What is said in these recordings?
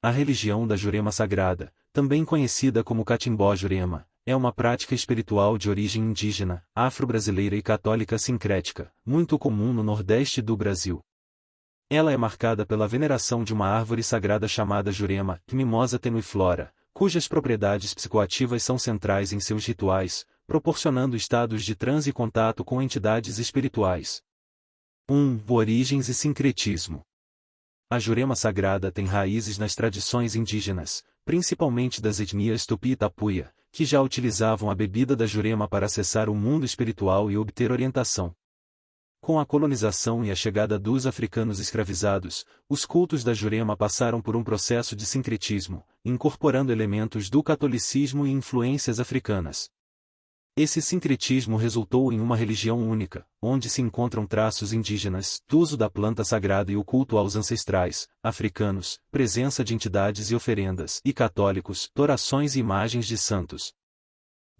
A religião da Jurema Sagrada, também conhecida como Catimbó Jurema, é uma prática espiritual de origem indígena, afro-brasileira e católica sincrética, muito comum no Nordeste do Brasil. Ela é marcada pela veneração de uma árvore sagrada chamada Jurema, Mimosa tenuiflora, cujas propriedades psicoativas são centrais em seus rituais, proporcionando estados de transe e contato com entidades espirituais. 1. Origens e sincretismo. A Jurema Sagrada tem raízes nas tradições indígenas, principalmente das etnias Tupi e Tapuia, que já utilizavam a bebida da Jurema para acessar o mundo espiritual e obter orientação. Com a colonização e a chegada dos africanos escravizados, os cultos da Jurema passaram por um processo de sincretismo, incorporando elementos do catolicismo e influências africanas. Esse sincretismo resultou em uma religião única, onde se encontram traços indígenas, uso da planta sagrada e o culto aos ancestrais, africanos, presença de entidades e oferendas, e católicos, orações e imagens de santos.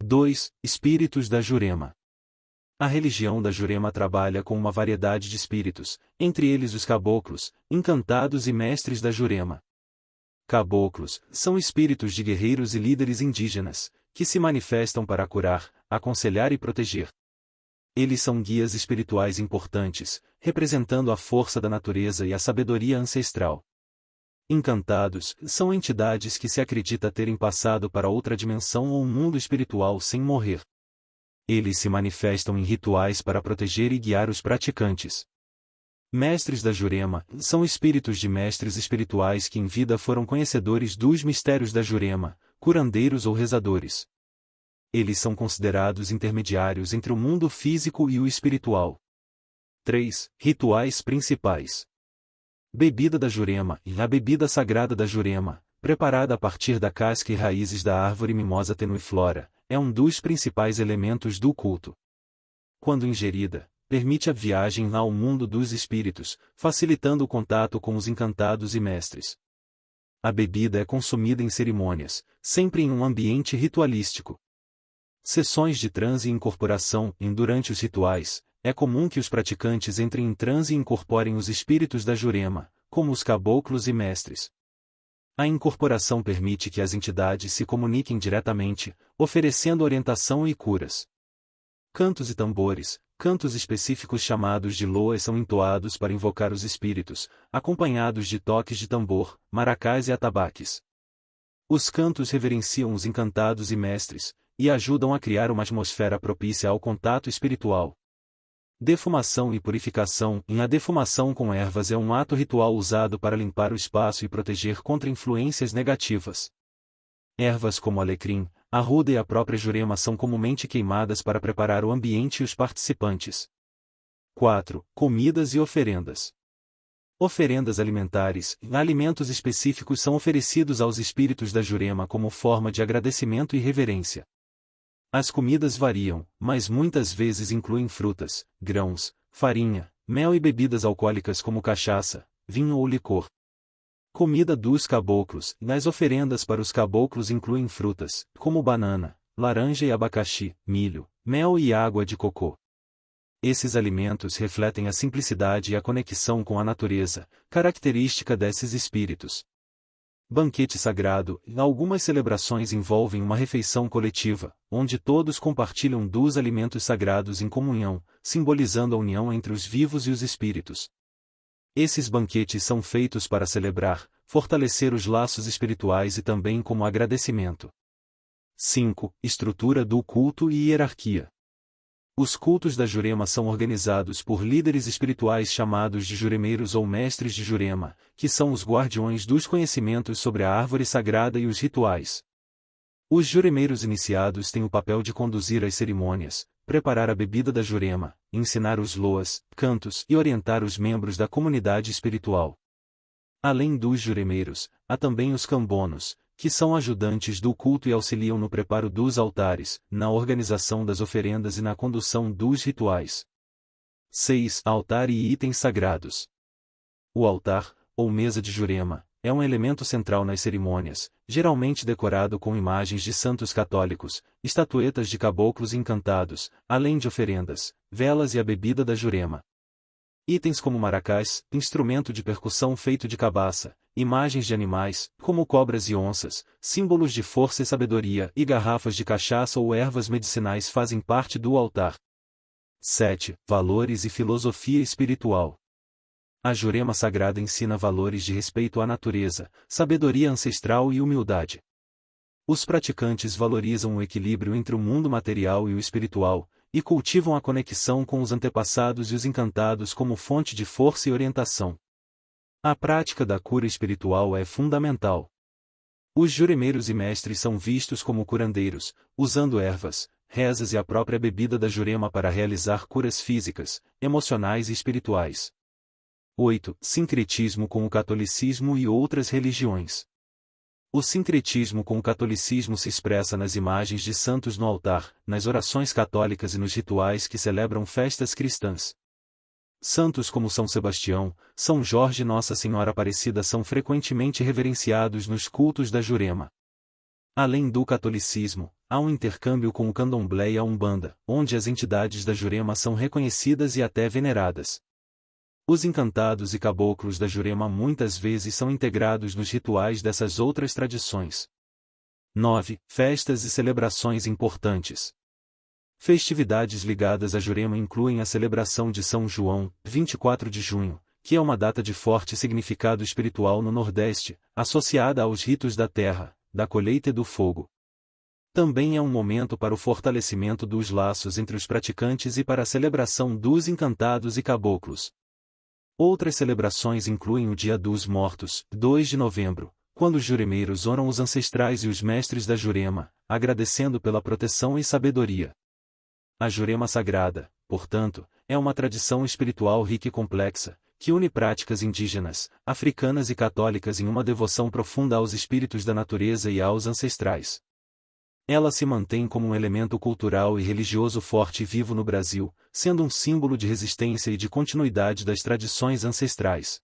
2. Espíritos da Jurema. A religião da Jurema trabalha com uma variedade de espíritos, entre eles os caboclos, encantados e mestres da Jurema. Caboclos são espíritos de guerreiros e líderes indígenas, que se manifestam para curar, aconselhar e proteger. Eles são guias espirituais importantes, representando a força da natureza e a sabedoria ancestral. Encantados são entidades que se acredita terem passado para outra dimensão ou um mundo espiritual sem morrer. Eles se manifestam em rituais para proteger e guiar os praticantes. Mestres da Jurema são espíritos de mestres espirituais que em vida foram conhecedores dos mistérios da Jurema, curandeiros ou rezadores. Eles são considerados intermediários entre o mundo físico e o espiritual. 3. Rituais principais. Bebida da Jurema. A bebida sagrada da Jurema, preparada a partir da casca e raízes da árvore Mimosa tenuiflora, é um dos principais elementos do culto. Quando ingerida, permite a viagem ao mundo dos espíritos, facilitando o contato com os encantados e mestres. A bebida é consumida em cerimônias, sempre em um ambiente ritualístico. Sessões de transe e incorporação. Durante os rituais, é comum que os praticantes entrem em transe e incorporem os espíritos da Jurema, como os caboclos e mestres. A incorporação permite que as entidades se comuniquem diretamente, oferecendo orientação e curas. Cantos e tambores. Cantos específicos chamados de loas são entoados para invocar os espíritos, acompanhados de toques de tambor, maracás e atabaques. Os cantos reverenciam os encantados e mestres, e ajudam a criar uma atmosfera propícia ao contato espiritual. Defumação e purificação. A defumação com ervas é um ato ritual usado para limpar o espaço e proteger contra influências negativas. Ervas como alecrim, arruda e a própria Jurema são comumente queimadas para preparar o ambiente e os participantes. 4. Comidas e oferendas. Oferendas alimentares. Alimentos específicos são oferecidos aos espíritos da Jurema como forma de agradecimento e reverência. As comidas variam, mas muitas vezes incluem frutas, grãos, farinha, mel e bebidas alcoólicas como cachaça, vinho ou licor. Comida dos caboclos. Nas oferendas para os caboclos incluem frutas, como banana, laranja e abacaxi, milho, mel e água de cocô. Esses alimentos refletem a simplicidade e a conexão com a natureza, característica desses espíritos. Banquete sagrado. Algumas celebrações envolvem uma refeição coletiva, onde todos compartilham dos alimentos sagrados em comunhão, simbolizando a união entre os vivos e os espíritos. Esses banquetes são feitos para celebrar, fortalecer os laços espirituais e também como agradecimento. 5. Estrutura do culto e hierarquia. Os cultos da Jurema são organizados por líderes espirituais chamados de juremeiros ou mestres de Jurema, que são os guardiões dos conhecimentos sobre a árvore sagrada e os rituais. Os juremeiros iniciados têm o papel de conduzir as cerimônias, preparar a bebida da Jurema, ensinar os loas, cantos e orientar os membros da comunidade espiritual. Além dos juremeiros, há também os cambonos, que são ajudantes do culto e auxiliam no preparo dos altares, na organização das oferendas e na condução dos rituais. 6. Altar e itens sagrados. O altar, ou mesa de Jurema, é um elemento central nas cerimônias, geralmente decorado com imagens de santos católicos, estatuetas de caboclos encantados, além de oferendas, velas e a bebida da Jurema. Itens como maracás, instrumento de percussão feito de cabaça, imagens de animais, como cobras e onças, símbolos de força e sabedoria, e garrafas de cachaça ou ervas medicinais fazem parte do altar. 7. Valores e filosofia espiritual. A Jurema Sagrada ensina valores de respeito à natureza, sabedoria ancestral e humildade. Os praticantes valorizam o equilíbrio entre o mundo material e o espiritual, e cultivam a conexão com os antepassados e os encantados como fonte de força e orientação. A prática da cura espiritual é fundamental. Os juremeiros e mestres são vistos como curandeiros, usando ervas, rezas e a própria bebida da Jurema para realizar curas físicas, emocionais e espirituais. 8. Sincretismo com o catolicismo e outras religiões. O sincretismo com o catolicismo se expressa nas imagens de santos no altar, nas orações católicas e nos rituais que celebram festas cristãs. Santos como São Sebastião, São Jorge e Nossa Senhora Aparecida são frequentemente reverenciados nos cultos da Jurema. Além do catolicismo, há um intercâmbio com o candomblé e a umbanda, onde as entidades da Jurema são reconhecidas e até veneradas. Os encantados e caboclos da Jurema muitas vezes são integrados nos rituais dessas outras tradições. 9. Festas e celebrações importantes. Festividades ligadas à Jurema incluem a celebração de São João, 24 de junho, que é uma data de forte significado espiritual no Nordeste, associada aos ritos da terra, da colheita e do fogo. Também é um momento para o fortalecimento dos laços entre os praticantes e para a celebração dos encantados e caboclos. Outras celebrações incluem o Dia dos Mortos, 2 de novembro, quando os juremeiros honram os ancestrais e os mestres da Jurema, agradecendo pela proteção e sabedoria. A Jurema Sagrada, portanto, é uma tradição espiritual rica e complexa, que une práticas indígenas, africanas e católicas em uma devoção profunda aos espíritos da natureza e aos ancestrais. Ela se mantém como um elemento cultural e religioso forte e vivo no Brasil, sendo um símbolo de resistência e de continuidade das tradições ancestrais.